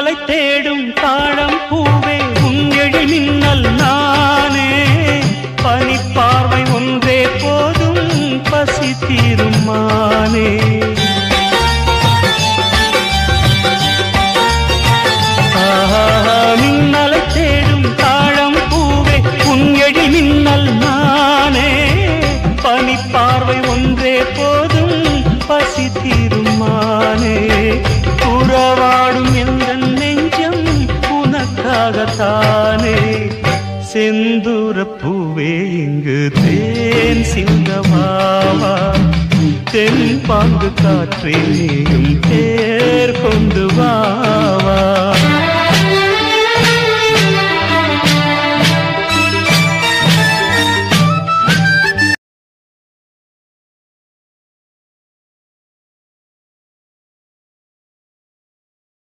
மின்னலை தேடும் தாழம் பூவே உன் எழி மின்னல் நானே பனிப்பார்வை ஒன்றே போதும் பசி தீரும் மானே மின்னலை தேடும் தாழம் பூவே உன் எழி மின்னல் நானே பனிப்பார்வை ஒன்றே போதும் பசி தீரும் மானே உறவாடும் எந்த நெஞ்சம் உனக்காகத்தானே செந்தூர பூவே இங்கு தேன் சிந்தவாவா தென் பாங்கு காற்றே நீயும் தேர் கொண்டு வா